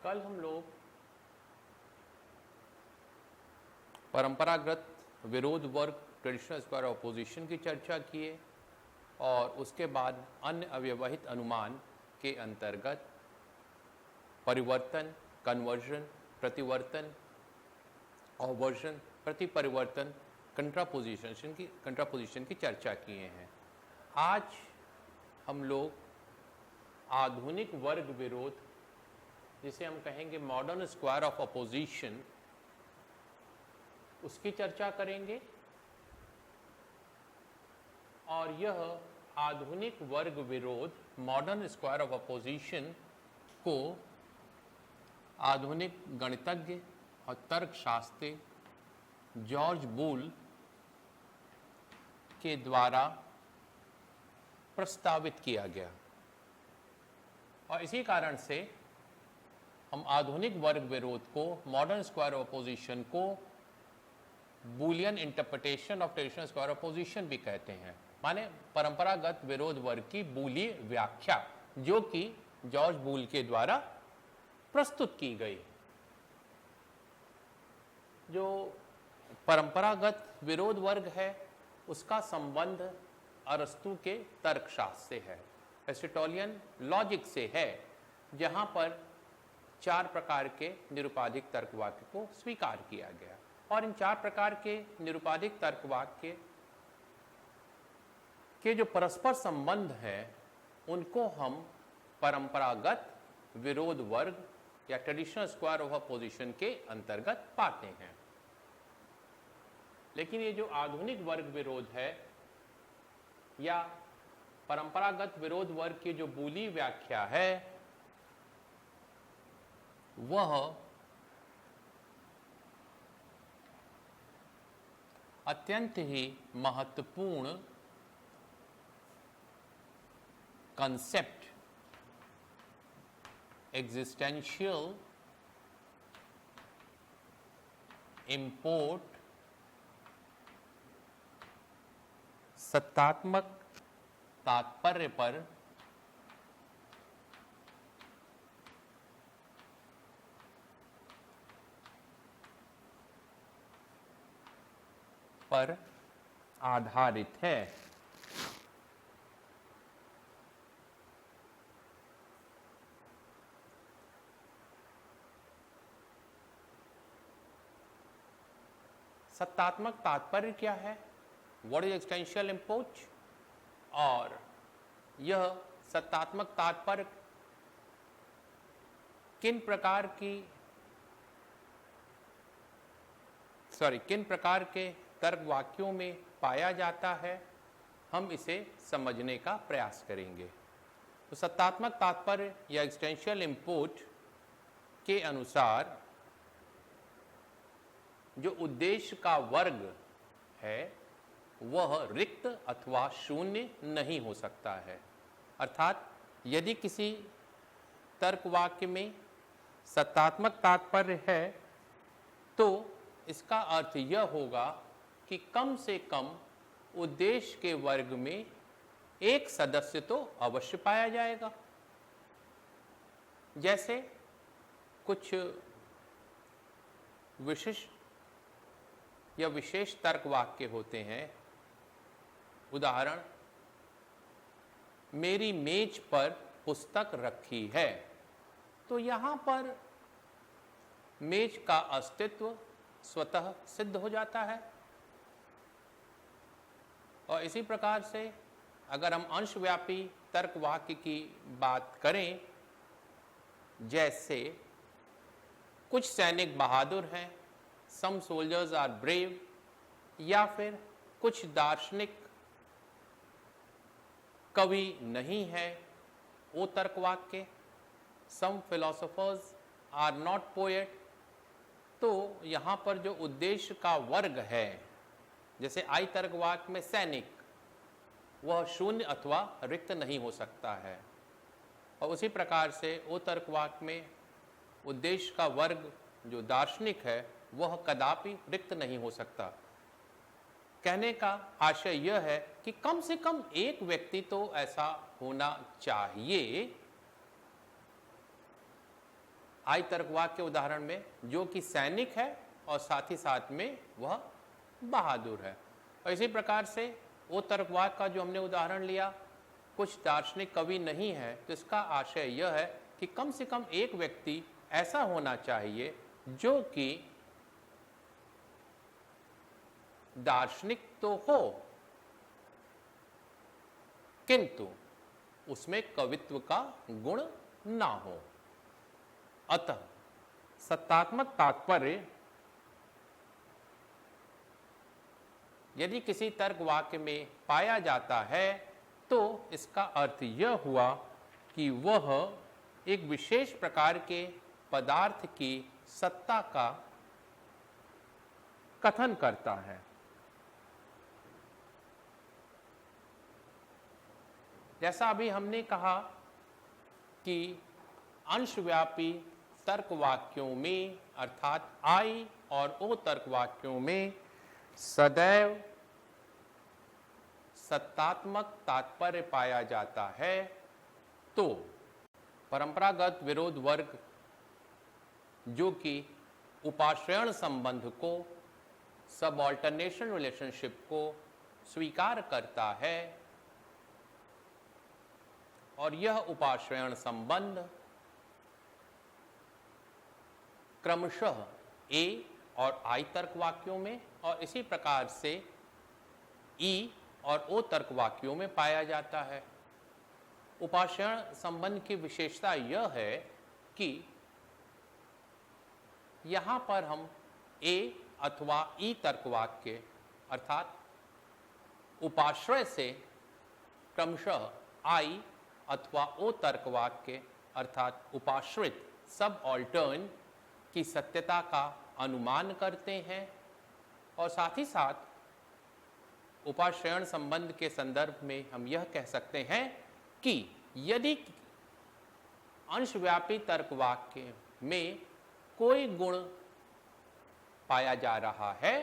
कल हम लोग परंपरागत विरोध वर्ग ट्रेडिशनल स्क्वायर ऑपोजिशन की चर्चा किए और उसके बाद अन्य अव्यवहित अनुमान के अंतर्गत परिवर्तन, कन्वर्जन, प्रतिवर्तन, ऑवर्जन, प्रति परिवर्तन, कंट्रापोजिशन की चर्चा किए हैं। आज हम लोग आधुनिक वर्ग विरोध, जिसे हम कहेंगे मॉडर्न स्क्वायर ऑफ अपोजिशन, उसकी चर्चा करेंगे। और यह आधुनिक वर्ग विरोध मॉडर्न स्क्वायर ऑफ अपोजिशन को आधुनिक गणितज्ञ और तर्कशास्त्री जॉर्ज बूल के द्वारा प्रस्तावित किया गया और इसी कारण से हम आधुनिक वर्ग विरोध को, मॉडर्न स्क्वायर ऑफ अपोजिशन को Boolean interpretation of traditional square opposition भी कहते हैं। माने परंपरागत विरोध वर्ग की बूली व्याख्या, जो कि जॉर्ज बूल के द्वारा प्रस्तुत की गई। जो परंपरागत विरोध वर्ग है उसका संबंध अरस्तु के तर्कशास्त्र से है, एरिस्टोटेलियन लॉजिक से है, जहां पर 4 प्रकार के निरुपाधिक तर्कवाक्य को स्वीकार किया गया। और इन 4 प्रकार के निरुपाधिक तर्कवाक्य के जो परस्पर संबंध है उनको हम परंपरागत विरोध वर्ग या ट्रेडिशनल स्क्वायर ऑफ अपोजिशन के अंतर्गत पाते हैं। लेकिन ये जो आधुनिक वर्ग विरोध है या परंपरागत विरोध वर्ग की जो बूली व्याख्या है, वह अत्यंत ही महत्वपूर्ण कंसेप्ट, एग्जिस्टेंशियल इंपोर्ट, सत्तात्मक तात्पर्य पर आधारित है। सत्तात्मक तात्पर्य क्या है? What is existential import? और यह सत्तात्मक तात्पर्य किन प्रकार के तर्क वाक्यों में पाया जाता है, हम इसे समझने का प्रयास करेंगे। तो सत्तात्मक तात्पर्य या एक्सटेंशियल इंपोर्ट के अनुसार जो उद्देश्य का वर्ग है वह रिक्त अथवा शून्य नहीं हो सकता है। अर्थात यदि किसी तर्क वाक्य में सत्तात्मक तात्पर्य है तो इसका अर्थ यह होगा कि कम से कम उद्देश्य के वर्ग में एक सदस्य तो अवश्य पाया जाएगा। जैसे कुछ विशिष्ट या विशेष तर्क वाक्य होते हैं। उदाहरण, मेरी मेज पर पुस्तक रखी है, तो यहां पर मेज का अस्तित्व स्वतः सिद्ध हो जाता है। और इसी प्रकार से अगर हम अंशव्यापी तर्क वाक्य की बात करें, जैसे कुछ सैनिक बहादुर हैं, सम सोल्जर्स आर ब्रेव, या फिर कुछ दार्शनिक कवि नहीं है, वो तर्क वाक्य, सम फिलोसोफर्स आर नॉट पोएट, तो यहाँ पर जो उद्देश्य का वर्ग है, जैसे आई तर्क वाक्य में सैनिक, वह शून्य अथवा रिक्त नहीं हो सकता है। और उसी प्रकार से वो तर्क वाक्य में उद्देश्य का वर्ग जो दार्शनिक है वह कदापि रिक्त नहीं हो सकता। कहने का आशय यह है कि कम से कम एक व्यक्ति तो ऐसा होना चाहिए आई तर्क वाक्य उदाहरण में जो कि सैनिक है और साथ ही साथ में वह बहादुर है। और इसी प्रकार से वो तर्क वाक्य का जो हमने उदाहरण लिया, कुछ दार्शनिक कवि नहीं है, तो इसका आशय यह है कि कम से कम एक व्यक्ति ऐसा होना चाहिए जो कि दार्शनिक तो हो किंतु उसमें कवित्व का गुण ना हो। अतः सत्तात्मक तात्पर्य यदि किसी तर्क वाक्य में पाया जाता है तो इसका अर्थ यह हुआ कि वह एक विशेष प्रकार के पदार्थ की सत्ता का कथन करता है। जैसा अभी हमने कहा कि अंशव्यापी तर्क वाक्यों में अर्थात आई और ओ तर्क वाक्यों में सदैव सत्तात्मक तात्पर्य पाया जाता है, तो परंपरागत विरोध वर्ग जो कि उपाश्रयण संबंध को, सबऑल्टरनेशन रिलेशनशिप को स्वीकार करता है और यह उपाश्रयण संबंध क्रमशः ए और आई तर्क वाक्यों में और इसी प्रकार से ई और ओ तर्क वाक्यों में पाया जाता है। उपाश्रयण संबंध की विशेषता यह है कि यहां पर हम ए अथवा ई तर्क वाक्य अर्थात उपाश्रय से क्रमशः आई अथवा ओ तर्क वाक्य अर्थात उपाश्रित सब ऑल्टर्न की सत्यता का अनुमान करते हैं और साथ ही साथ उपाश्रयण संबंध के संदर्भ में हम यह कह सकते हैं कि यदि अंशव्यापी तर्क वाक्य में कोई गुण पाया जा रहा है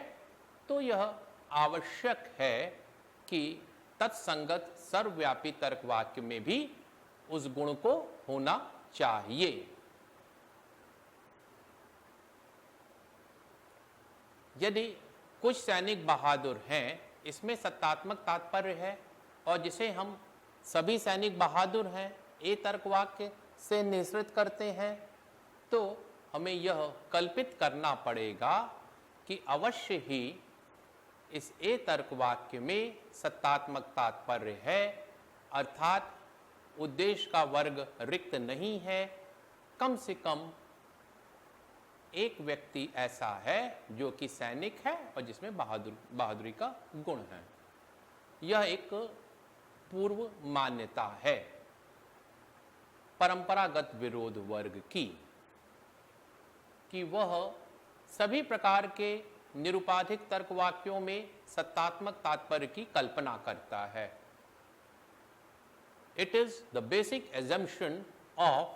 तो यह आवश्यक है कि तत्संगत सर्वव्यापी तर्क वाक्य में भी उस गुण को होना चाहिए। यदि कुछ सैनिक बहादुर हैं, इसमें सत्तात्मक तात्पर्य है और जिसे हम सभी सैनिक बहादुर हैं ए तर्क वाक्य से निश्चित करते हैं, तो हमें यह कल्पित करना पड़ेगा कि अवश्य ही इस ए तर्क वाक्य में सत्तात्मक तात्पर्य है अर्थात उद्देश्य का वर्ग रिक्त नहीं है। कम से कम एक व्यक्ति ऐसा है जो कि सैनिक है और जिसमें बहादुरी का गुण है। यह एक पूर्व मान्यता है परंपरागत विरोध वर्ग की कि वह सभी प्रकार के निरुपाधिक तर्क वाक्यों में सत्तात्मक तात्पर्य की कल्पना करता है। It is the basic assumption of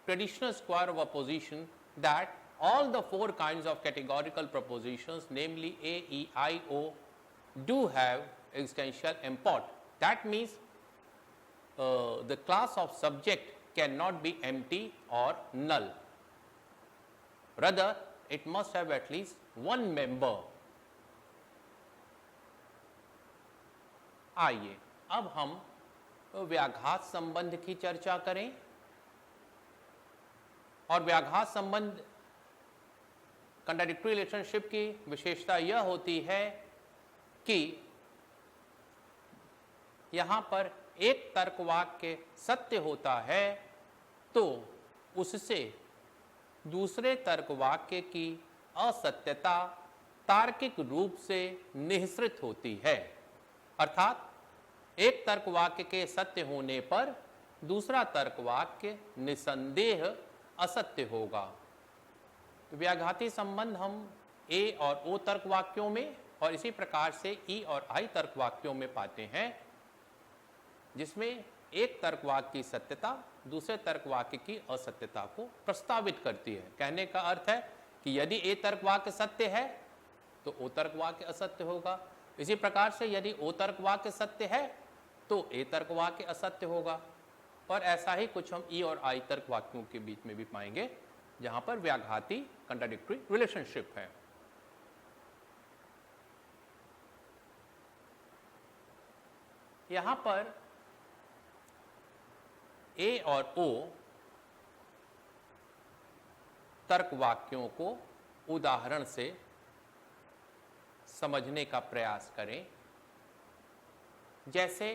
traditional square of opposition that all the four kinds of categorical propositions, namely A, E, I, O, do have existential import. That means the class of subject cannot be empty or null. Rather, it must have at least one member. आइए अब हम व्याघात संबंध की चर्चा करें। और व्याघात संबंध contradictory relationship की विशेषता यह होती है कि यहां पर एक तर्क वाक्य सत्य होता है तो उससे दूसरे तर्क वाक्य की असत्यता तार्किक रूप से निःसृत होती है। अर्थात एक तर्क वाक्य के सत्य होने पर दूसरा तर्क वाक्य निसंदेह असत्य होगा। व्याघाती संबंध हम ए और ओ तर्क वाक्यों में और इसी प्रकार से ई और आई तर्क वाक्यों में पाते हैं, जिसमें एक तर्क वाक्य की सत्यता दूसरे तर्क वाक्य की असत्यता को प्रस्तावित करती है। कहने का अर्थ है कि यदि ए तर्क वाक्य सत्य है तो ओ तर्क वाक्य असत्य होगा। इसी प्रकार से यदि ओ तर्क वाक्य सत्य है तो ए तर्क वाक्य असत्य होगा। और ऐसा ही कुछ हम ई और आई तर्क वाक्यों के बीच में भी पाएंगे, जहां पर व्याघाती कंट्राडिक्टरी रिलेशनशिप है। यहां पर ए और ओ तर्क वाक्यों को उदाहरण से समझने का प्रयास करें। जैसे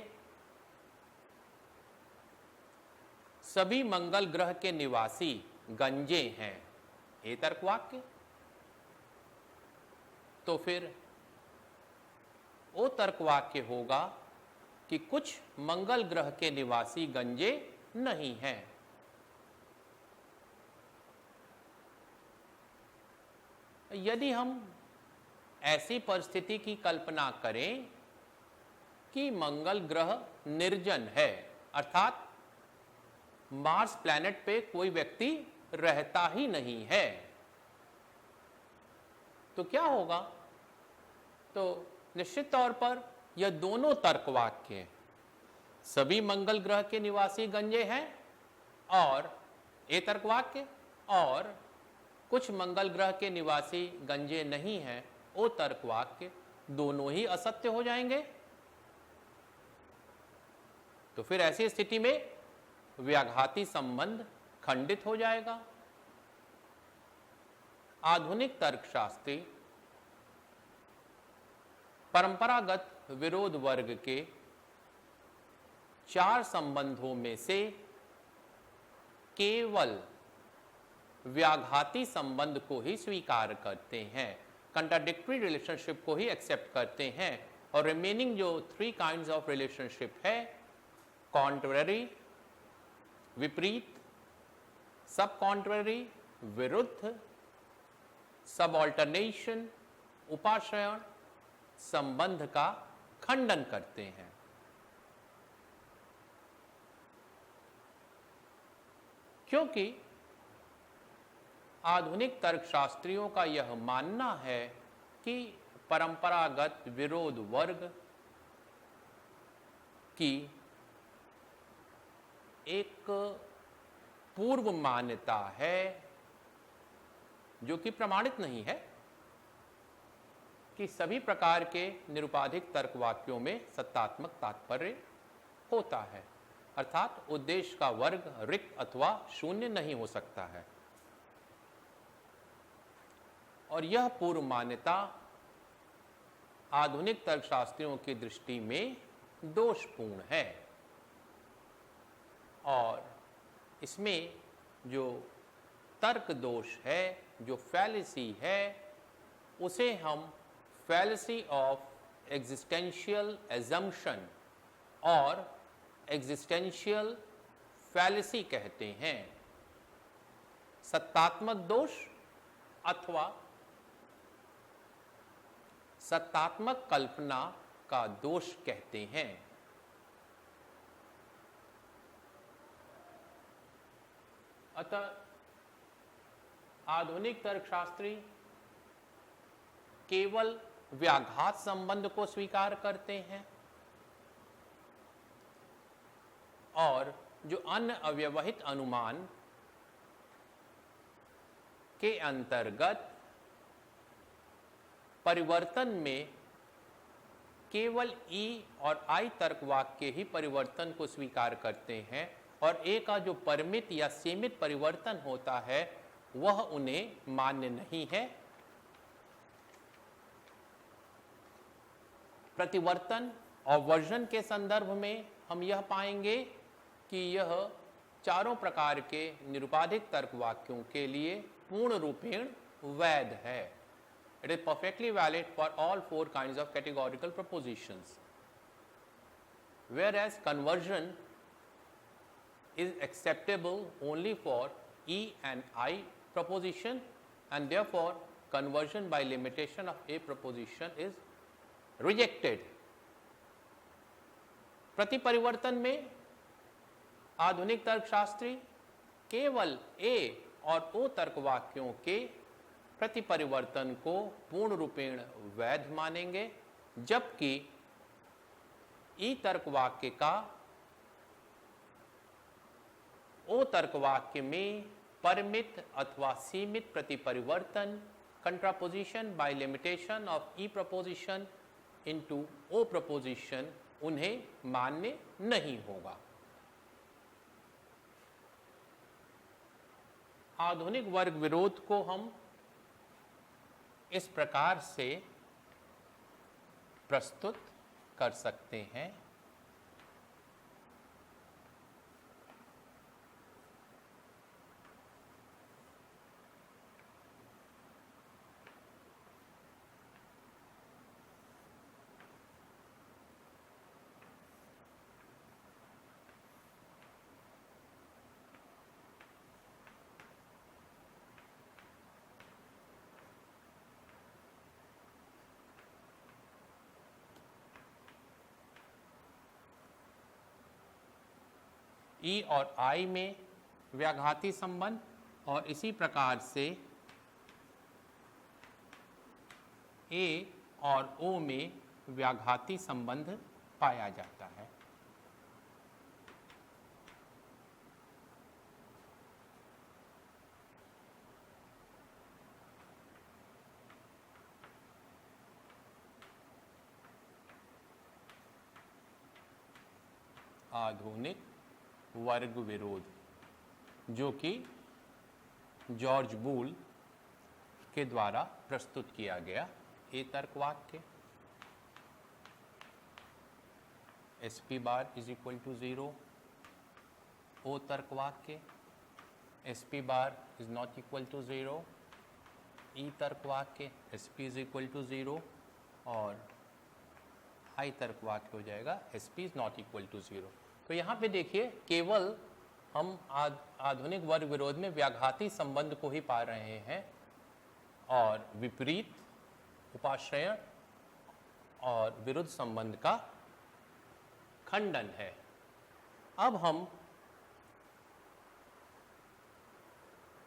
सभी मंगल ग्रह के निवासी गंजे हैं, ये तर्क वाक्य। तो फिर वो तर्क वाक्य होगा कि कुछ मंगल ग्रह के निवासी गंजे नहीं हैं। यदि हम ऐसी परिस्थिति की कल्पना करें कि मंगल ग्रह निर्जन है, अर्थात मार्स प्लैनेट पे कोई व्यक्ति रहता ही नहीं है, तो क्या होगा? तो निश्चित तौर पर यह दोनों तर्क वाक्य, सभी मंगल ग्रह के निवासी गंजे हैं और ये तर्क वाक्य, और कुछ मंगल ग्रह के निवासी गंजे नहीं हैं, वो तर्क वाक्य, दोनों ही असत्य हो जाएंगे। तो फिर ऐसी स्थिति में व्याघाती संबंध खंडित हो जाएगा। आधुनिक तर्कशास्त्री परंपरागत विरोध वर्ग के 4 संबंधों में से केवल व्याघाती संबंध को ही स्वीकार करते हैं, कंट्राडिक्टरी रिलेशनशिप को ही एक्सेप्ट करते हैं, और रिमेनिंग जो 3 काइंड्स ऑफ रिलेशनशिप है, कॉन्ट्ररी विपरीत, सब कॉन्ट्ररी विरुद्ध, सब ऑल्टरनेशन उपाश्रयण संबंध का खंडन करते हैं। क्योंकि आधुनिक तर्कशास्त्रियों का यह मानना है कि परंपरागत विरोध वर्ग की एक पूर्व मान्यता है, जो कि प्रमाणित नहीं है, कि सभी प्रकार के निरुपाधिक तर्क वाक्यों में सत्तात्मक तात्पर्य होता है, अर्थात उद्देश्य का वर्ग रिक्त अथवा शून्य नहीं हो सकता है। और यह पूर्व मान्यता आधुनिक तर्कशास्त्रियों की दृष्टि में दोषपूर्ण है, और इसमें जो तर्क दोष है, जो फैलेसी है, उसे हम फैलेसी ऑफ एग्जिस्टेंशियल एजम्पशन और एग्जिस्टेंशियल फैलेसी कहते हैं। सत्तात्मक दोष अथवा सत्तात्मक कल्पना का दोष कहते हैं। अतः आधुनिक तर्कशास्त्री केवल व्याघात संबंध को स्वीकार करते हैं, और जो अन्य अव्यवहित अनुमान के अंतर्गत परिवर्तन में केवल ई और आई तर्क वाक्य ही परिवर्तन को स्वीकार करते हैं, और ए का जो परिमित या सीमित परिवर्तन होता है वह उन्हें मान्य नहीं है। प्रतिवर्तन और वर्जन के संदर्भ में हम यह पाएंगे कि यह चारों प्रकार के निरुपाधिक तर्क वाक्यों के लिए पूर्ण रूपेण वैध है। It is perfectly valid for all 4 kinds of categorical propositions, whereas conversion is acceptable only for E and I proposition, and therefore conversion by limitation of A proposition is rejected. प्रति परिवर्तन में आधुनिक तर्कशास्त्री केवल A और O तर्क वाक्यों के प्रति परिवर्तन को पूर्ण रूपेण वैध मानेंगे, जबकि ई तर्क वाक्य का ओ तर्क वाक्य में परिमित अथवा सीमित प्रतिपरिवर्तन, contraposition by limitation of E proposition into O proposition, उन्हें मान्य नहीं होगा। आधुनिक वर्ग विरोध को हम इस प्रकार से प्रस्तुत कर सकते हैं। ई और आई में व्याघाती संबंध और इसी प्रकार से ए और ओ में व्याघाती संबंध पाया जाता है। आधुनिक वर्ग विरोध, जो कि जॉर्ज बूल के द्वारा प्रस्तुत किया गया। ए तर्क वाक्य S P bar is equal to 0, O तर्क वाक्य S P bar is not equal to 0, E तर्क वाक्य S P is equal to 0 और आई तर्क वाक्य हो जाएगा S P is not equal to 0। तो यहाँ पे देखिए केवल हम आधुनिक वर्ग विरोध में व्याघाती संबंध को ही पा रहे हैं और विपरीत, उपाश्रयण और विरुद्ध संबंध का खंडन है। अब हम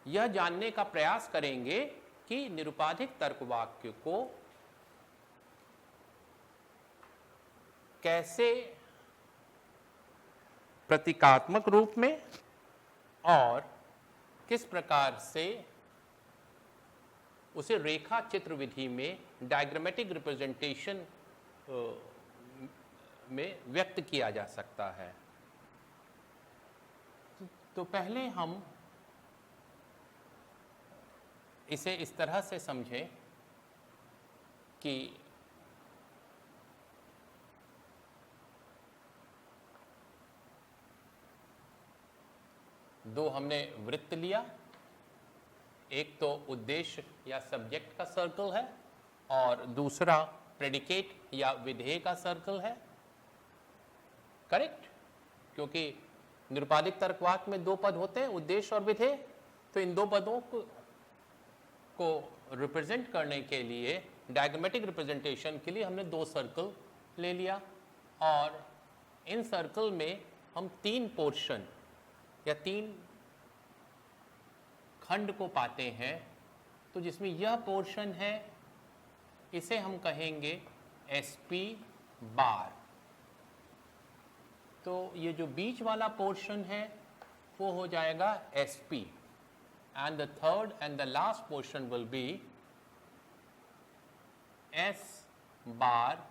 यह जानने का प्रयास करेंगे कि निरुपाधिक तर्क वाक्य को कैसे प्रतीकात्मक रूप में और किस प्रकार से उसे रेखा चित्र विधि में, डायग्रामेटिक रिप्रेजेंटेशन में व्यक्त किया जा सकता है। तो पहले हम इसे इस तरह से समझें कि दो हमने वृत्त लिया, एक तो उद्देश्य या सब्जेक्ट का सर्कल है और दूसरा प्रेडिकेट या विधेय का सर्कल है। करेक्ट? क्योंकि निरुपाधिक तर्कवाक्य में दो पद होते हैं, उद्देश्य और विधेय। तो इन दो पदों को रिप्रेजेंट करने के लिए, डायग्रामेटिक रिप्रेजेंटेशन के लिए हमने दो सर्कल ले लिया और इन सर्कल में हम तीन पोर्शन या तीन खंड को पाते हैं। तो जिसमें यह पोर्शन है इसे हम कहेंगे एसपी बार। तो ये जो बीच वाला पोर्शन है वो हो जाएगा SP and the third and the last portion will be S bar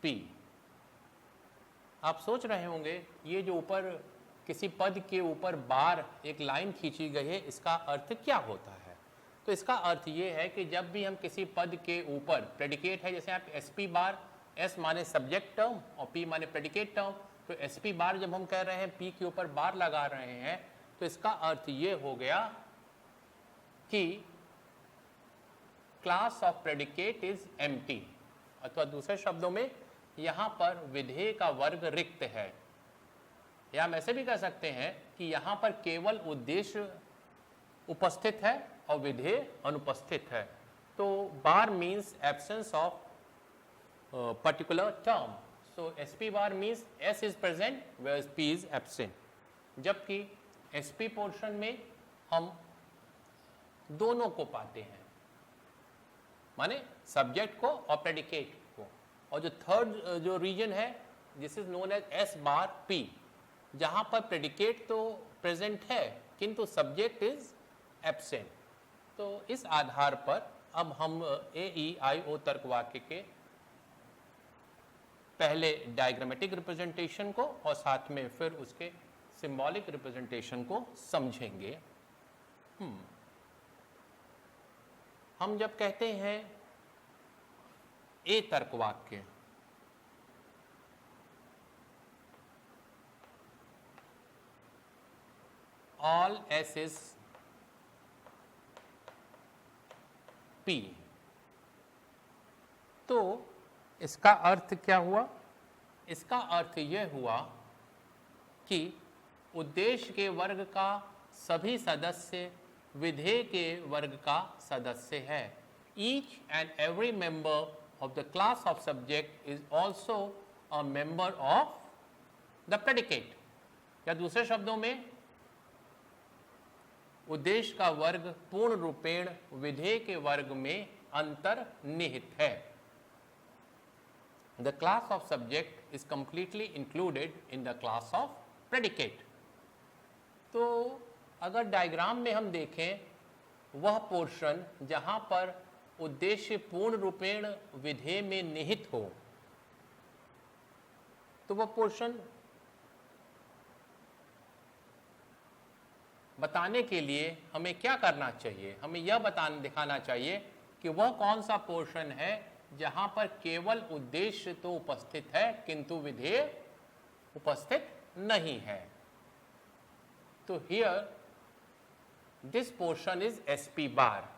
P. आप सोच रहे होंगे ये जो ऊपर किसी पद के ऊपर बार एक लाइन खींची गई है, इसका अर्थ क्या होता है? तो इसका अर्थ ये है कि जब भी हम किसी पद के ऊपर, प्रेडिकेट है जैसे आप एसपी बार, एस माने सब्जेक्ट टर्म और पी माने प्रेडिकेट टर्म, तो एसपी बार जब हम कह रहे हैं पी के ऊपर बार लगा रहे हैं तो इसका अर्थ ये हो गया कि class of predicate is empty, अथवा दूसरे शब्दों में यहां पर विधेय का वर्ग रिक्त है। या हम ऐसे भी कह सकते हैं कि यहां पर केवल उद्देश्य उपस्थित है और विधेय अनुपस्थित है। तो bar means absence of particular term. So SP bar means S is present where P is absent. जबकि एसपी पोर्शन में हम दोनों को पाते हैं, माने सब्जेक्ट को और प्रेडिकेट को। और जो थर्ड जो रीजन है this is known as S bar P, जहां पर प्रेडिकेट तो प्रेजेंट है किंतु सब्जेक्ट इज एब्सेंट। तो इस आधार पर अब हम AEIO तर्क वाक्य के पहले डायग्रामेटिक रिप्रेजेंटेशन को और साथ में फिर उसके सिंबॉलिक रिप्रेजेंटेशन को समझेंगे। हम जब कहते हैं ए तर्क वाक्य, ऑल एस इज P, तो इसका अर्थ क्या हुआ? इसका अर्थ यह हुआ कि उद्देश्य के वर्ग का सभी सदस्य विधेय के वर्ग का सदस्य है। Each and every member of the class of subject is also a member of the predicate। या दूसरे शब्दों में उद्देश्य का वर्ग पूर्ण रूपेण विधेय के वर्ग में अंतर्निहित है। The class of subject is completely included in the class of predicate। तो अगर डायग्राम में हम देखें वह पोर्शन जहां पर उद्देश्य पूर्ण रूपेण विधेय में निहित हो, तो वह पोर्शन बताने के लिए हमें क्या करना चाहिए? हमें यह दिखाना चाहिए कि वह कौन सा पोर्शन है जहां पर केवल उद्देश्य तो उपस्थित है किंतु विधेय उपस्थित नहीं है। तो here this portion is SP bar,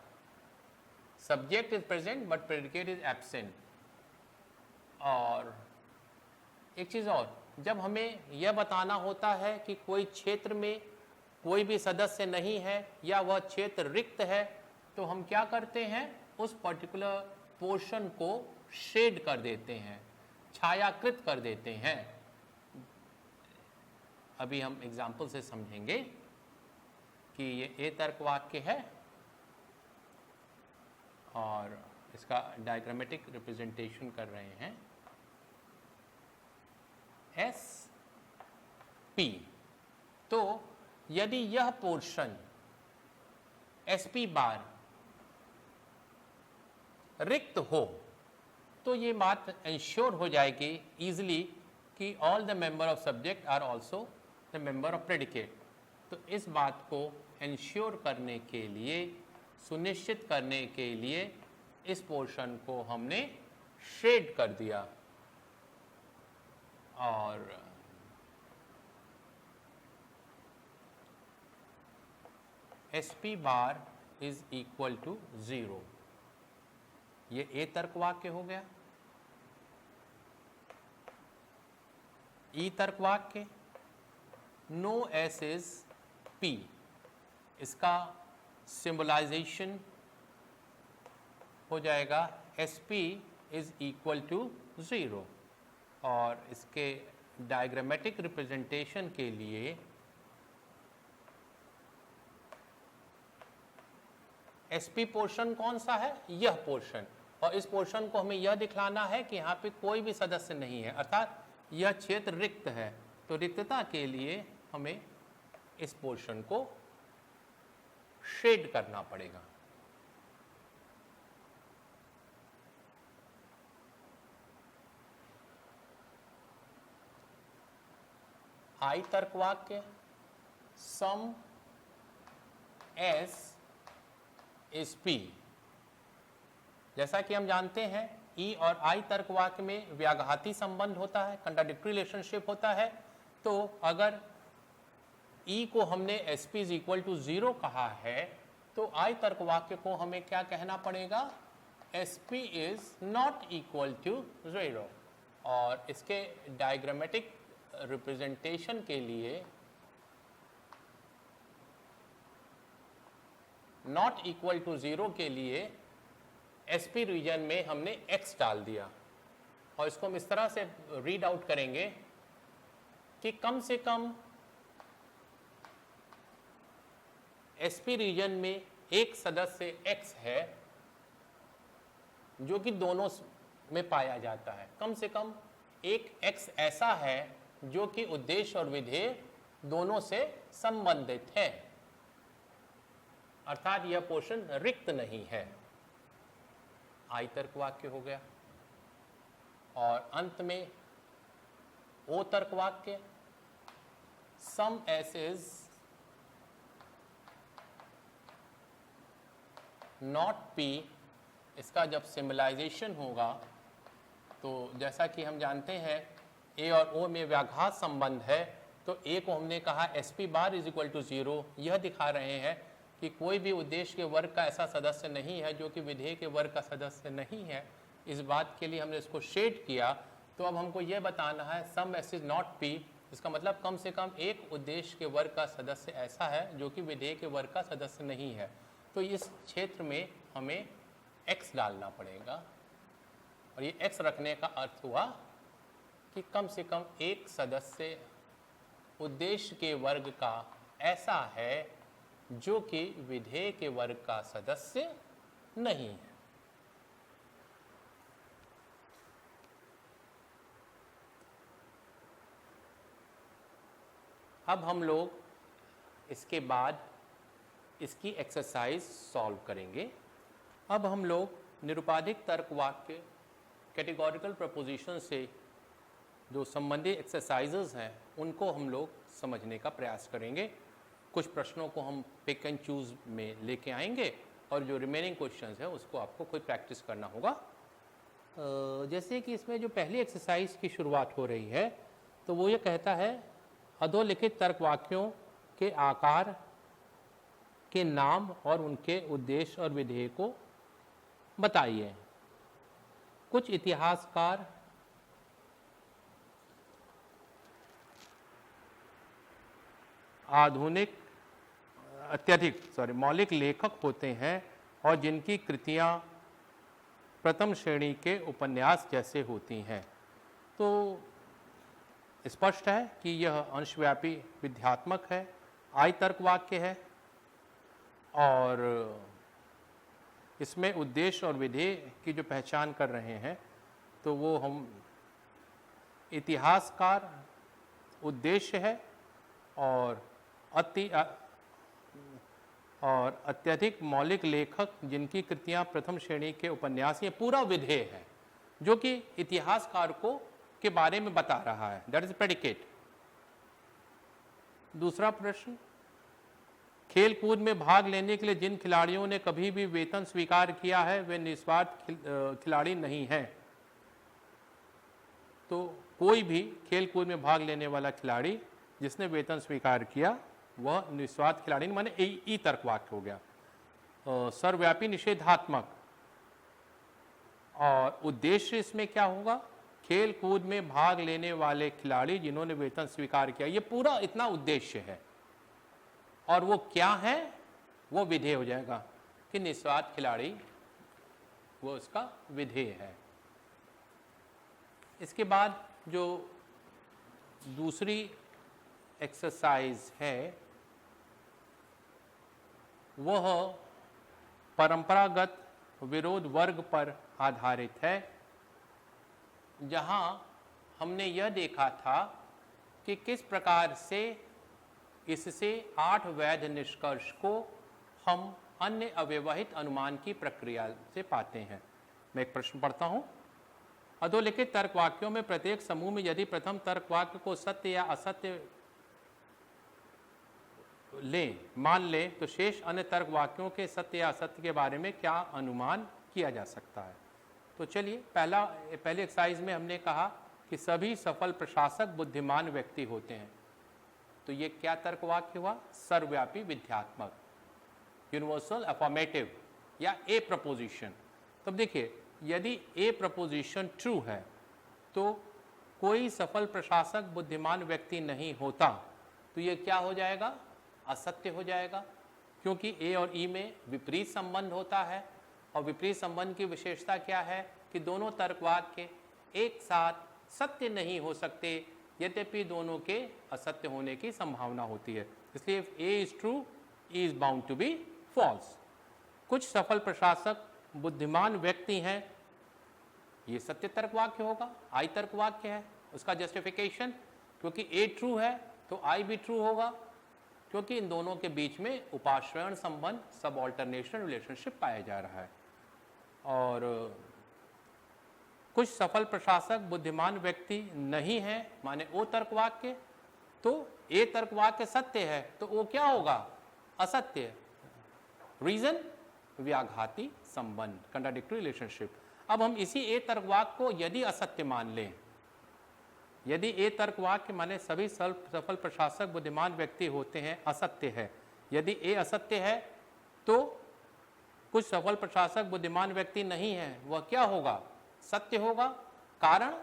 subject is present but predicate is absent. और एक चीज और, जब हमें यह बताना होता है कि कोई क्षेत्र में कोई भी सदस्य नहीं है या वह क्षेत्र रिक्त है, तो हम क्या करते हैं? उस पर्टिकुलर पोर्शन को शेड कर देते हैं, छायाकृत कर देते हैं। अभी हम एग्जाम्पल से समझेंगे कि ये ए तर्क वाक्य है और इसका डायग्रामेटिक रिप्रेजेंटेशन कर रहे हैं SP। तो यदि यह पोर्शन SP बार रिक्त हो तो ये बात इंश्योर हो जाएगी इजीली कि all the member of subject are also the member of predicate. तो इस बात को इंश्योर करने के लिए, सुनिश्चित करने के लिए इस पोर्शन को हमने शेड कर दिया और SP bar is equal to 0। ये ए तर्क वाक्य हो गया। ई तर्क वाक्य, नो S इज P, इसका सिंबलाइजेशन हो जाएगा SP इज इक्वल टू 0 और इसके डायग्रामेटिक रिप्रेजेंटेशन के लिए SP पोर्शन कौन सा है? यह पोर्शन। और इस पोर्शन को हमें यह दिखलाना है कि यहाँ पे कोई भी सदस्य नहीं है, अर्थात यह क्षेत्र रिक्त है। तो रिक्तता के लिए हमें इस पोर्शन को शेड करना पड़ेगा। आई तर्क वाक्य, सम S इज P। जैसा कि हम जानते हैं E और I तर्क वाक्य में व्याघाती संबंध होता है, कंट्राडिक्टरी रिलेशनशिप होता है। तो अगर E को हमने SP इज इक्वल टू 0 कहा है तो I तर्क वाक्य को हमें क्या कहना पड़ेगा? SP is not equal to 0। और इसके डायग्रामेटिक रिप्रेजेंटेशन के लिए नॉट इक्वल टू 0 के लिए SP रीजन में हमने X डाल दिया और इसको हम इस तरह से रीड आउट करेंगे कि कम से कम SP रीजन में एक सदस्य X है जो कि दोनों में पाया जाता है। कम से कम एक X ऐसा है जो कि उद्देश्य और विधेय दोनों से संबंधित है। अर्थात यह पोर्शन रिक्त नहीं है। आई तर्क वाक्य हो गया। और अंत में ओ तर्क वाक्य, सम एस इज नॉट पी। इसका जब सिम्बलाइजेशन होगा तो जैसा कि हम जानते हैं ए और ओ में व्याघात संबंध है, तो ए को हमने कहा S P bar is equal to 0। यह दिखा रहे हैं कि कोई भी उद्देश्य के वर्ग का ऐसा सदस्य नहीं है जो कि विधेय के वर्ग का सदस्य नहीं है। इस बात के लिए हमने इसको शेड किया। तो अब हमको यह बताना है सम एस इज नॉट पी, इसका मतलब कम से कम एक उद्देश्य के वर्ग का सदस्य ऐसा है जो कि विधेय के वर्ग का सदस्य नहीं है। तो इस क्षेत्र में हमें x डालना पड़ेगा, और ये x रखने का अर्थ हुआ कि कम से कम एक सदस्य उद्देश्य के वर्ग का ऐसा है जो कि विधेय के वर्ग का सदस्य नहीं है। अब हम लोग इसके बाद इसकी एक्सरसाइज सॉल्व करेंगे। अब हम लोग निरुपाधिक तर्क वाक्य कैटेगोरिकल प्रपोजिशन से जो संबंधित एक्सरसाइजेस हैं उनको हम लोग समझने का प्रयास करेंगे। कुछ प्रश्नों को हम पिक एंड चूज में लेके आएंगे और जो रिमेनिंग क्वेश्चंस हैं उसको आपको खुद प्रैक्टिस करना होगा। जैसे कि इसमें जो पहली एक्सरसाइज की शुरुआत हो रही है तो वो ये कहता है अधोलिखित तर्क वाक्यों के आकार के नाम और उनके उद्देश्य और विधेय को बताइए। कुछ इतिहासकार मौलिक लेखक होते हैं और जिनकी कृतियां प्रथम श्रेणी के उपन्यास जैसे होती हैं। तो स्पष्ट है कि यह अंशव्यापी विध्यात्मक है, आई तर्क वाक्य है और इसमें उद्देश्य और विधेय की जो पहचान कर रहे हैं तो वो हम इतिहासकार उद्देश्य है और अत्यधिक मौलिक लेखक जिनकी कृतियां प्रथम श्रेणी के उपन्यास, ये पूरा विधेय है जो कि इतिहासकार को के बारे में बता रहा है। That is predicate. दूसरा प्रश्न, खेल कूद में भाग लेने के लिए जिन खिलाड़ियों ने कभी भी वेतन स्वीकार किया है वे निस्वार्थ खिलाड़ी नहीं हैं। तो कोई भी खेल कूद में भाग लेने वाला खिलाड़ी जिसने वेतन स्वीकार किया वह निस्वार्थ खिलाड़ी नहीं, माने ई तर्क वाक्य हो गया। सर्वव्यापी निषेधात्मक और उद्देश्य इसमें क्या होगा, खेल कूद में भाग लेने वाले खिलाड़ी जिन्होंने वेतन स्वीकार किया, ये पूरा इतना उद्देश्य है। और वो क्या है, वो विधेय हो जाएगा कि निस्वार्थ खिलाड़ी वो उसका विधेय है। इसके बाद जो दूसरी एक्सरसाइज है वह परंपरागत विरोध वर्ग पर आधारित है, जहां हमने यह देखा था कि किस प्रकार से इससे 8 वैध निष्कर्ष को हम अन्य अव्यवहित अनुमान की प्रक्रिया से पाते हैं। मैं एक प्रश्न पढ़ता हूं। अधोलिखित तर्क वाक्यों में प्रत्येक समूह में यदि प्रथम तर्क वाक्य को सत्य या असत्य मान ले तो शेष अन्य तर्क वाक्यों के सत्य या असत्य के बारे में क्या अनुमान किया जा सकता है। तो चलिए पहले एक्सरसाइज में हमने कहा कि सभी सफल प्रशासक बुद्धिमान व्यक्ति होते हैं। तो ये क्या तर्क वाक्य हुआ, सर्वव्यापी विध्यात्मक, यूनिवर्सल अफर्मेटिव या ए प्रपोजिशन। तब देखिए यदि ए प्रपोजिशन ट्रू है तो कोई सफल प्रशासक बुद्धिमान व्यक्ति नहीं होता, तो ये क्या हो जाएगा, असत्य हो जाएगा, क्योंकि ए और ई में विपरीत संबंध होता है। और विपरीत संबंध की विशेषता क्या है कि दोनों तर्क वाक्य एक साथ सत्य नहीं हो सकते, यद्यपि दोनों के असत्य होने की संभावना होती है। इसलिए if A is true, E is bound to be false. कुछ सफल प्रशासक बुद्धिमान व्यक्ति हैं, ये सत्य तर्क वाक्य होगा, आई तर्क वाक्य है। उसका जस्टिफिकेशन, क्योंकि ए ट्रू है तो आई भी ट्रू होगा, क्योंकि इन दोनों के बीच में उपाश्रयण संबंध, सब ऑल्टरनेशन रिलेशनशिप पाया जा रहा है। और कुछ सफल प्रशासक बुद्धिमान व्यक्ति नहीं है, माने ओ तर्क वाक्य, तो ए तर्क वाक्य सत्य है तो वो क्या होगा, असत्य। रीजन, व्याघाती संबंध, कंट्राडिक्टरी रिलेशनशिप। अब हम इसी ए तर्क वाक्य को यदि असत्य मान लें, यदि ए तर्क वाक्य माने सभी सफल प्रशासक बुद्धिमान व्यक्ति होते हैं असत्य है, यदि ए असत्य है तो कुछ सफल प्रशासक बुद्धिमान व्यक्ति नहीं है, वह क्या होगा, सत्य होगा। कारण,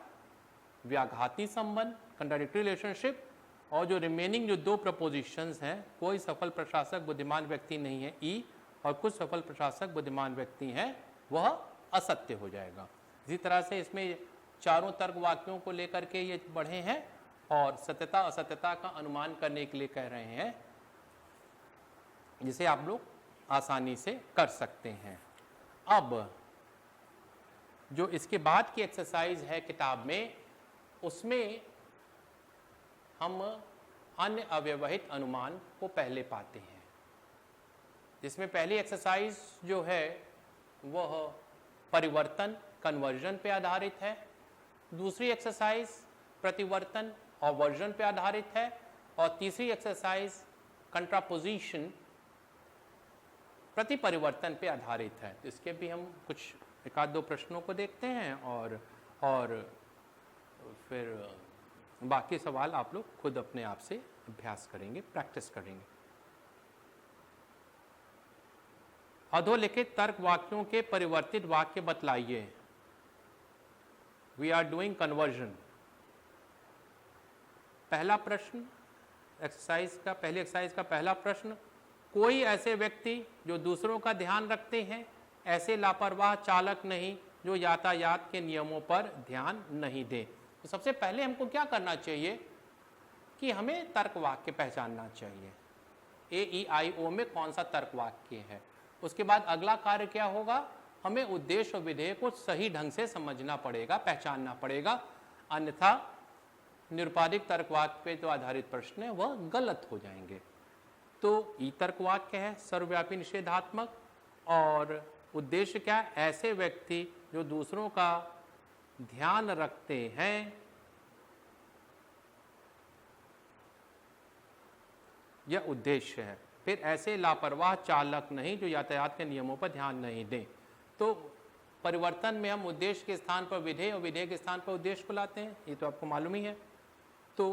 व्याघाती संबंध, कंट्राडिक्टरी रिलेशनशिप। और जो रिमेनिंग जो दो प्रपोजिशंस हैं, कोई सफल प्रशासक बुद्धिमान व्यक्ति नहीं है ई, और कुछ सफल प्रशासक बुद्धिमान व्यक्ति हैं, वह असत्य हो जाएगा। इसी तरह से इसमें चारों तर्क वाक्यों को लेकर के ये बढ़े हैं और सत्यता असत्यता का अनुमान करने के लिए कह रहे हैं, जिसे आप लोग आसानी से कर सकते हैं। अब जो इसके बाद की एक्सरसाइज है किताब में, उसमें हम अन्य अव्यवहित अनुमान को पहले पाते हैं, जिसमें पहली एक्सरसाइज जो है वह परिवर्तन, कन्वर्जन पे आधारित है। दूसरी एक्सरसाइज प्रतिवर्तन और वर्जन पे आधारित है, और तीसरी एक्सरसाइज कंट्रापोजिशन, प्रति परिवर्तन पे आधारित है। इसके भी हम कुछ एक आध दो प्रश्नों को देखते हैं और फिर बाकी सवाल आप लोग खुद अपने आप से अभ्यास करेंगे, प्रैक्टिस करेंगे। अधोलिखित तर्क वाक्यों के परिवर्तित वाक्य बतलाइए। We are doing conversion. पहला प्रश्न पहली एक्सरसाइज का पहला प्रश्न, कोई ऐसे व्यक्ति जो दूसरों का ध्यान रखते हैं, ऐसे लापरवाह चालक नहीं जो यातायात के नियमों पर ध्यान नहीं दे। तो सबसे पहले हमको क्या करना चाहिए कि हमें तर्क वाक्य पहचानना चाहिए, ए ई आई ओ में कौन सा तर्क वाक्य है। उसके बाद अगला कार्य क्या होगा, हमें उद्देश्य और विधेय को सही ढंग से समझना पड़ेगा, पहचानना पड़ेगा, अन्यथा निरुपाधिक तर्क वाक्य पे जो आधारित प्रश्न है वह गलत हो जाएंगे। तो ई तर्क वाक्य है सर्वव्यापी निषेधात्मक, और उद्देश्य क्या है, ऐसे व्यक्ति जो दूसरों का ध्यान रखते हैं, यह उद्देश्य है। फिर ऐसे लापरवाह चालक नहीं जो यातायात के नियमों पर ध्यान नहीं दें। तो परिवर्तन में हम उद्देश्य के स्थान पर विधेय और विधेय के स्थान पर उद्देश्य को लाते हैं, ये तो आपको मालूम ही है। तो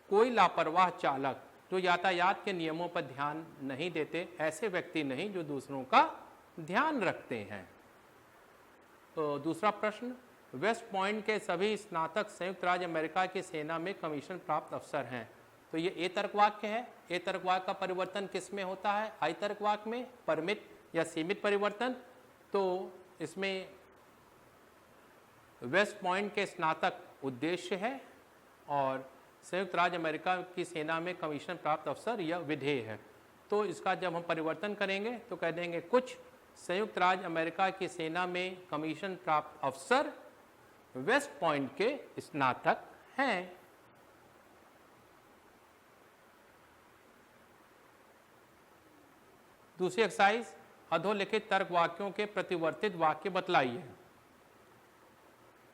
कोई लापरवाह चालक जो यातायात के नियमों पर ध्यान नहीं देते, ऐसे व्यक्ति नहीं जो दूसरों का ध्यान रखते हैं। तो दूसरा प्रश्न, वेस्ट पॉइंट के सभी स्नातक संयुक्त राज्य अमेरिका की सेना में कमीशन प्राप्त अफसर हैं। तो ये ए तर्क वाक्य है। ए तर्क वाक्य का परिवर्तन किस में होता है, आई तर्क वाक्य में, परिमित या सीमित परिवर्तन। तो इसमें वेस्ट पॉइंट के स्नातक उद्देश्य है और संयुक्त राज्य अमेरिका की सेना में कमीशन प्राप्त अफसर यह विधेय है। तो इसका जब हम परिवर्तन करेंगे तो कह देंगे कुछ संयुक्त राज्य अमेरिका की सेना में कमीशन प्राप्त अफसर वेस्ट पॉइंट के स्नातक हैं। दूसरी एक्सरसाइज, अधोलिखित तर्क वाक्यों के प्रतिवर्तित वाक्य बतलाइए।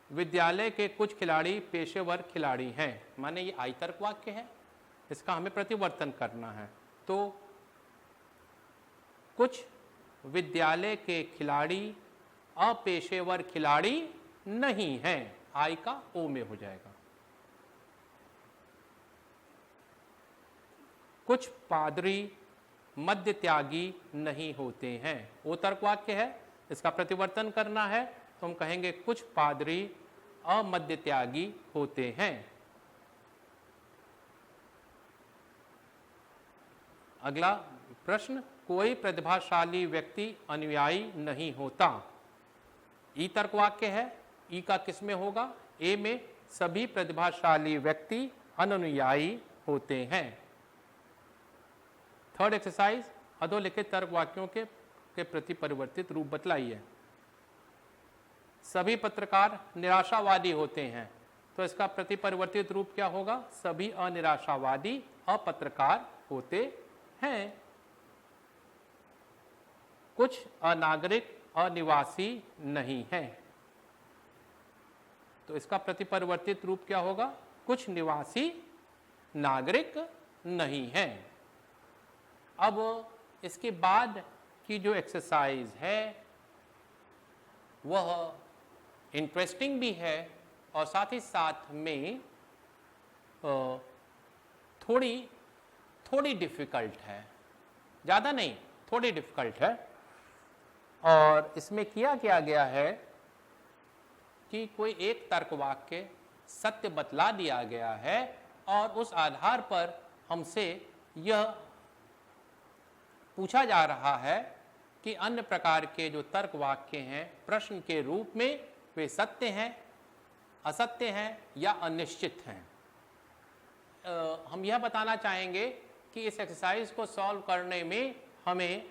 विद्यालय के कुछ खिलाड़ी पेशेवर खिलाड़ी हैं, माने ये आई तर्क वाक्य है, इसका हमें प्रतिवर्तन करना है। तो कुछ विद्यालय के खिलाड़ी अपेशेवर खिलाड़ी नहीं हैं, आई का ओ में हो जाएगा। कुछ पादरी मद्य त्यागी नहीं होते हैं, वो तर्क वाक्य है, इसका प्रतिवर्तन करना है तो हम कहेंगे कुछ पादरी अमद्य त्यागी होते हैं। अगला प्रश्न, कोई प्रतिभाशाली व्यक्ति अनुयायी नहीं होता। ई तर्क वाक्य है, ई का किस में होगा, ए में, सभी प्रतिभाशाली व्यक्ति अनुयायी होते हैं। थर्ड एक्सरसाइज, अधोलिखित तर्क वाक्यों के प्रति परिवर्तित रूप बतलाइए। सभी पत्रकार निराशावादी होते हैं, तो इसका प्रति परिवर्तित रूप क्या होगा, सभी अनिराशावादी अपत्रकार होते हैं, कुछ अनागरिक अनिवासी नहीं हैं। तो इसका प्रतिपरिवर्तित रूप क्या होगा? कुछ निवासी नागरिक नहीं हैं। अब इसके बाद की जो एक्सरसाइज है वह इंटरेस्टिंग भी है और साथ ही साथ में थोड़ी डिफिकल्ट है, ज़्यादा नहीं, थोड़ी डिफिकल्ट है। और इसमें किया गया है कि कोई एक तर्क वाक्य सत्य बतला दिया गया है और उस आधार पर हमसे यह पूछा जा रहा है कि अन्य प्रकार के जो तर्क वाक्य हैं प्रश्न के रूप में वे सत्य हैं, असत्य हैं या अनिश्चित हैं। हम यह बताना चाहेंगे कि इस एक्सरसाइज को सॉल्व करने में हमें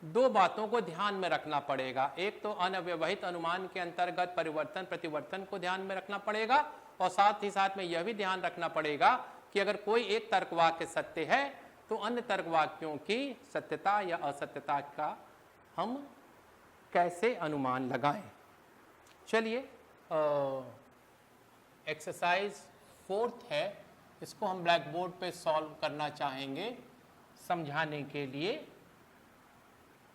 दो बातों को ध्यान में रखना पड़ेगा। एक तो अनव्यवहित अनुमान के अंतर्गत परिवर्तन प्रतिवर्तन को ध्यान में रखना पड़ेगा और साथ ही साथ में यह भी ध्यान रखना पड़ेगा कि अगर कोई एक तर्क वाक्य सत्य है तो अन्य तर्क वाक्यों की सत्यता या असत्यता का हम कैसे अनुमान लगाएं। चलिए, एक्सरसाइज 4 है, इसको हम ब्लैक बोर्ड पे सॉल्व करना चाहेंगे समझाने के लिए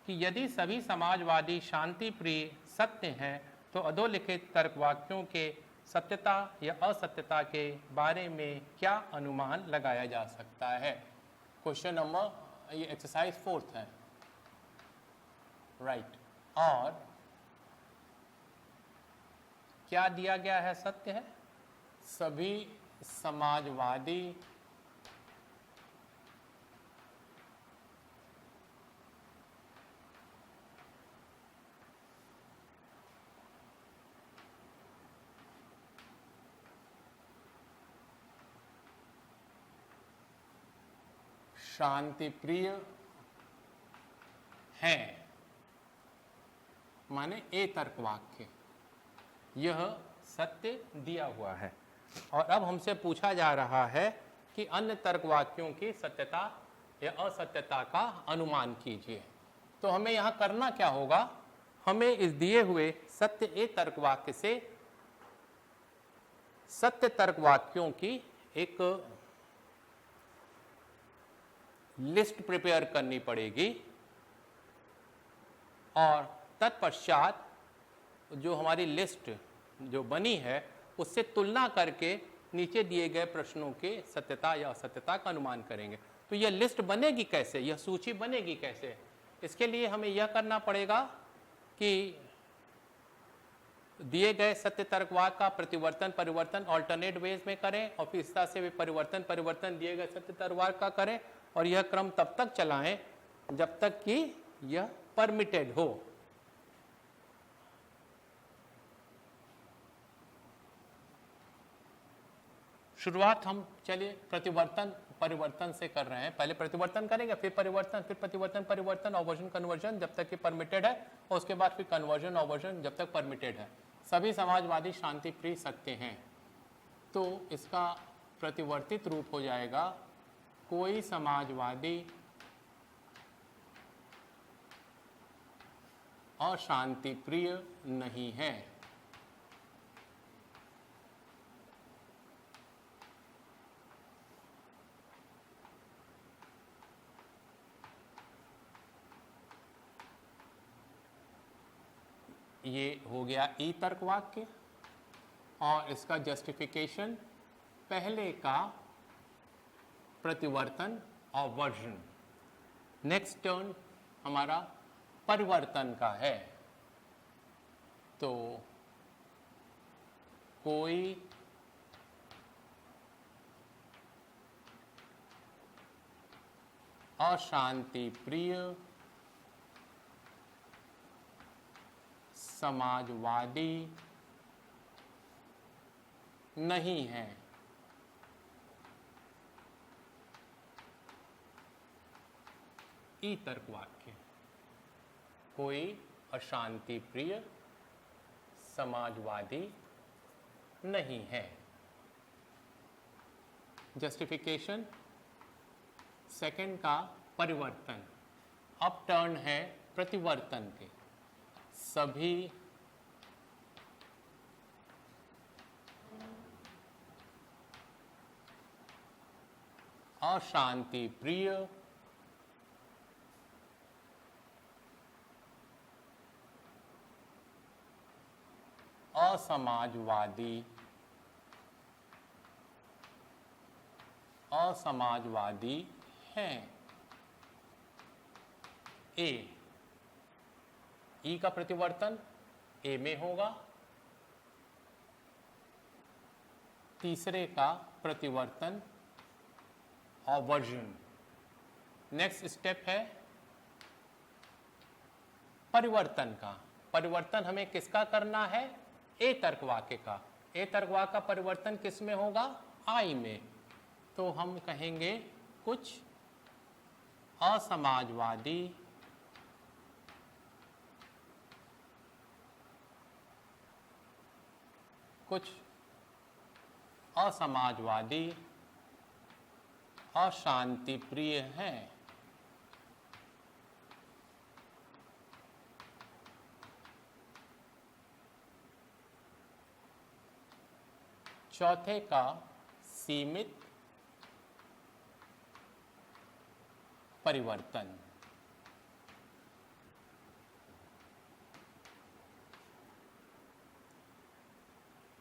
कि यदि सभी समाजवादी शांति प्रिय सत्य हैं तो अधोलिखित तर्क वाक्यों के सत्यता या असत्यता के बारे में क्या अनुमान लगाया जा सकता है। क्वेश्चन नंबर, ये एक्सरसाइज 4 है, राइट। और क्या दिया गया है? सत्य है सभी समाजवादी शांति प्रिय हैं, माने ए तर्क वाक्य, यह सत्य दिया हुआ है। और अब हमसे पूछा जा रहा है कि अन्य तर्क वाक्यों की सत्यता या असत्यता का अनुमान कीजिए। तो हमें यहां करना क्या होगा? हमें इस दिए हुए सत्य ए तर्क वाक्य से सत्य तर्क वाक्यों की एक लिस्ट प्रिपेयर करनी पड़ेगी और तत्पश्चात जो हमारी लिस्ट जो बनी है उससे तुलना करके नीचे दिए गए प्रश्नों के सत्यता या असत्यता का अनुमान करेंगे। तो यह लिस्ट बनेगी कैसे, यह सूची बनेगी कैसे? इसके लिए हमें यह करना पड़ेगा कि दिए गए सत्य तर्कवाद का प्रतिवर्तन परिवर्तन ऑल्टरनेट वेज में करें और फिर इस तरह से भी परिवर्तन दिए गए सत्य तर्कवाद का करें और यह क्रम तब तक चलाएं जब तक कि यह परमिटेड हो। शुरुआत हम चलिए प्रतिवर्तन परिवर्तन से कर रहे हैं। पहले प्रतिवर्तन करेंगे, फिर परिवर्तन, फिर प्रतिवर्तन परिवर्तन, ऑवर्जन कन्वर्जन जब तक कि परमिटेड है और उसके बाद फिर कन्वर्जन ऑवर्जन जब तक परमिटेड है। सभी समाजवादी शांति प्रिय सत्य हैं, तो इसका प्रतिवर्तित रूप हो जाएगा कोई समाजवादी अशांति प्रिय नहीं है। ये हो गया ई तर्क वाक्य और इसका जस्टिफिकेशन पहले का प्रतिवर्तन और वर्जन। नेक्स्ट टर्न हमारा परिवर्तन का है, तो कोई अशांति प्रिय समाजवादी नहीं है। ई तर्क वाक्य, कोई अशांति प्रिय समाजवादी नहीं है। जस्टिफिकेशन सेकंड का परिवर्तन, अपटर्न है प्रतिवर्तन के, सभी अशांति प्रिय असमाजवादी हैं। ई का प्रतिवर्तन ए में होगा, तीसरे का प्रतिवर्तन ऑवर्जन। नेक्स्ट स्टेप है परिवर्तन का। परिवर्तन हमें किसका करना है? ए तर्क वाक्य का। ए तर्क वाक्य का परिवर्तन किस में होगा? आई में। तो हम कहेंगे कुछ असमाजवादी अशांति प्रिय हैं। चौथे का सीमित परिवर्तन।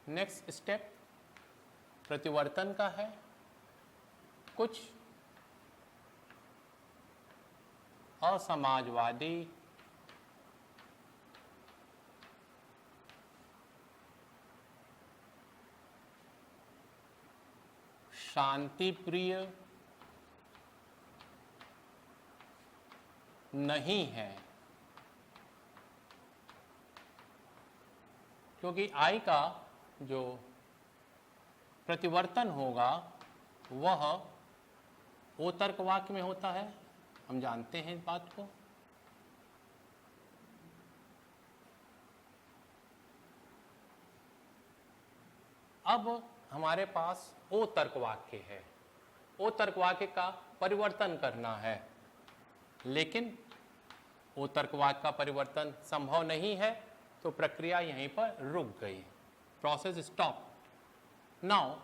नेक्स्ट स्टेप प्रतिवर्तन का है, कुछ असमाजवादी शांति प्रिय नहीं है, क्योंकि आई का जो प्रतिवर्तन होगा वह ओ तर्क वाक्य में होता है, हम जानते हैं इस बात को। अब हमारे पास ओ तर्क वाक्य है, ओ तर्क वाक्य का परिवर्तन करना है, लेकिन ओ तर्क वाक्य का परिवर्तन संभव नहीं है, तो प्रक्रिया यहीं पर रुक गई, process stop. Now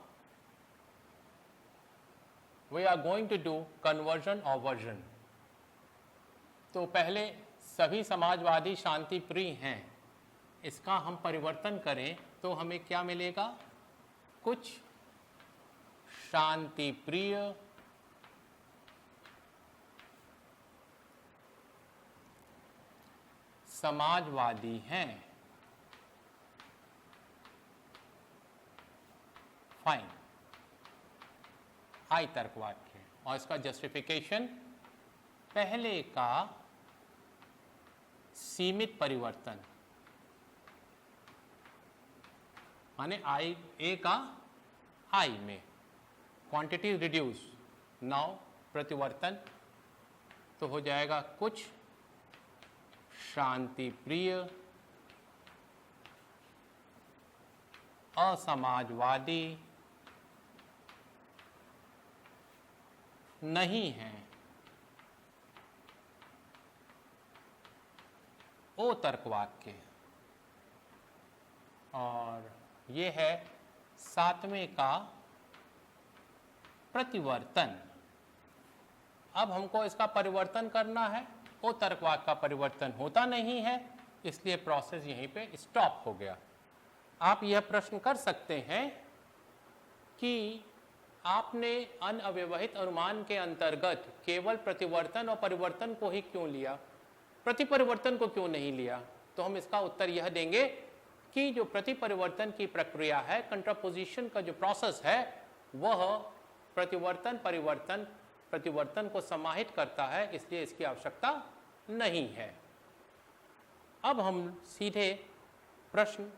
we are going to do conversion or version। तो पहले सभी समाजवादी शांति प्रिय हैं, इसका हम परिवर्तन करें तो हमें क्या मिलेगा? कुछ शांति प्रिय समाजवादी हैं। फाइन, आई तर्क वाक्य। और इसका जस्टिफिकेशन, पहले का सीमित परिवर्तन माने आई, ए का आई में क्वांटिटी रिड्यूस, नाउ प्रतिवर्तन तो हो जाएगा कुछ शांति प्रिय असमाजवादी नहीं है। ओ तर्क वाक्य। और ये है सातवें का प्रतिवर्तन। अब हमको इसका परिवर्तन करना है, ओ तर्क वाक्य का परिवर्तन होता नहीं है, इसलिए प्रोसेस यहीं पे स्टॉप हो गया। आप यह प्रश्न कर सकते हैं कि आपने अनअव्यवहित अनुमान के अंतर्गत केवल प्रतिवर्तन और परिवर्तन को ही क्यों लिया, प्रतिपरिवर्तन को क्यों नहीं लिया? तो हम इसका उत्तर यह देंगे कि जो प्रतिपरिवर्तन की प्रक्रिया है, कंट्रापोजिशन का जो प्रोसेस है, वह प्रतिवर्तन को समाहित करता है, इसलिए इसकी आवश्यकता नहीं है। अब हम सीधे प्रश्न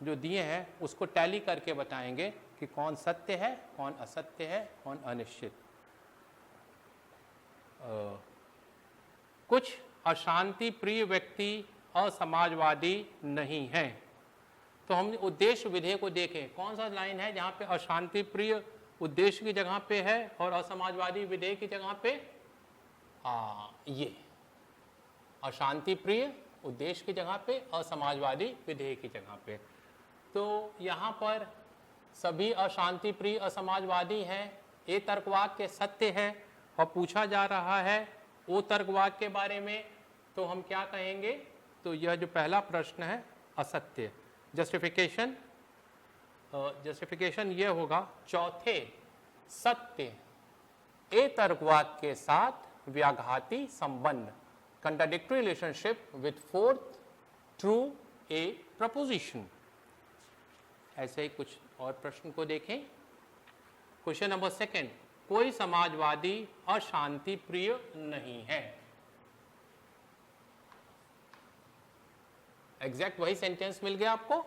जो दिए हैं उसको टैली करके बताएंगे कि कौन सत्य है, कौन असत्य है, कौन अनिश्चित। कुछ अशांति प्रिय व्यक्ति असमाजवादी नहीं हैं। तो हम उद्देश्य विधेय को देखें, कौन सा लाइन है जहाँ पे अशांति प्रिय उद्देश्य की जगह पे है और असमाजवादी विधेय की जगह पे ये अशांति प्रिय उद्देश्य की जगह पे असमाजवादी विधेय की जगह पे। तो यहाँ पर सभी अशांति प्रिय असमाजवादी हैं, ए तर्कवाक्य सत्य है और पूछा जा रहा है ओ तर्कवाक्य के बारे में, तो हम क्या कहेंगे? तो यह जो पहला प्रश्न है असत्य। जस्टिफिकेशन यह होगा चौथे सत्य ए तर्कवाक्य के साथ व्याघाती संबंध, contradictory relationship with fourth true A preposition. ऐसे ही कुछ और प्रश्न को देखें। क्वेश्चन नंबर 2, कोई समाजवादी अशांति प्रिय नहीं है। एग्जैक्ट वही सेंटेंस मिल गया आपको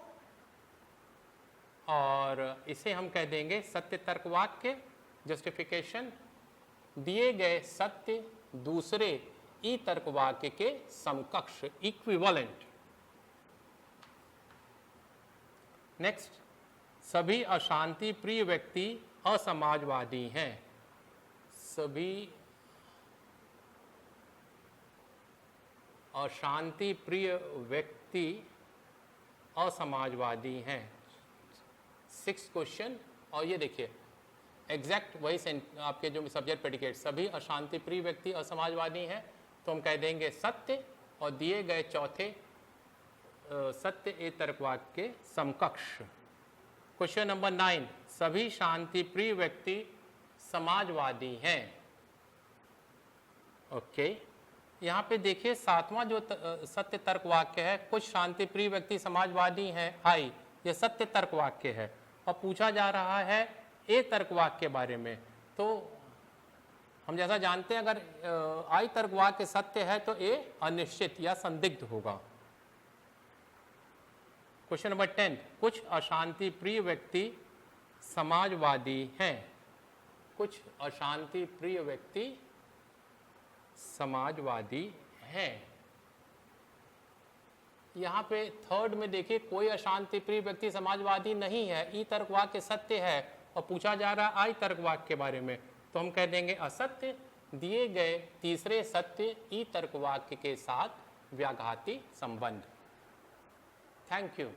और इसे हम कह देंगे सत्य तर्कवाक्य। जस्टिफिकेशन, दिए गए सत्य दूसरे ई तर्कवाक्य के समकक्ष, इक्विवेलेंट। नेक्स्ट, सभी अशांति प्रिय व्यक्ति असमाजवादी हैं। सभी अशांति प्रिय व्यक्ति असमाजवादी हैं। 6 क्वेश्चन, और ये देखिए एग्जैक्ट वही आपके जो सब्जेक्ट प्रेडिकेट, सभी अशांति प्रिय व्यक्ति असमाजवादी हैं, तो हम कह देंगे सत्य और दिए गए चौथे सत्य ए तर्कवाक्य के समकक्ष। क्वेश्चन नंबर 9, सभी शांति प्रिय व्यक्ति समाजवादी हैं। ओके, यहाँ पे देखिए 7वां जो सत्य तर्कवाक्य है, कुछ शांति प्रिय व्यक्ति समाजवादी हैं, आई, ये सत्य तर्कवाक्य है और पूछा जा रहा है ए तर्कवाक्य के बारे में। तो हम जैसा जानते हैं अगर आई तर्कवाक्य सत्य है तो ए अनिश्चित या संदिग्ध होगा। क्वेश्चन नंबर 10, कुछ अशांति प्रिय व्यक्ति समाजवादी हैं। कुछ अशांति प्रिय व्यक्ति समाजवादी हैं। यहाँ पे थर्ड में देखिए कोई अशांति प्रिय व्यक्ति समाजवादी नहीं है, ई तर्कवाक्य सत्य है और पूछा जा रहा है आई तर्कवाक्य के बारे में, तो हम कह देंगे असत्य, दिए गए तीसरे सत्य ई तर्कवाक्य के साथ व्याघाती संबंध। Thank you.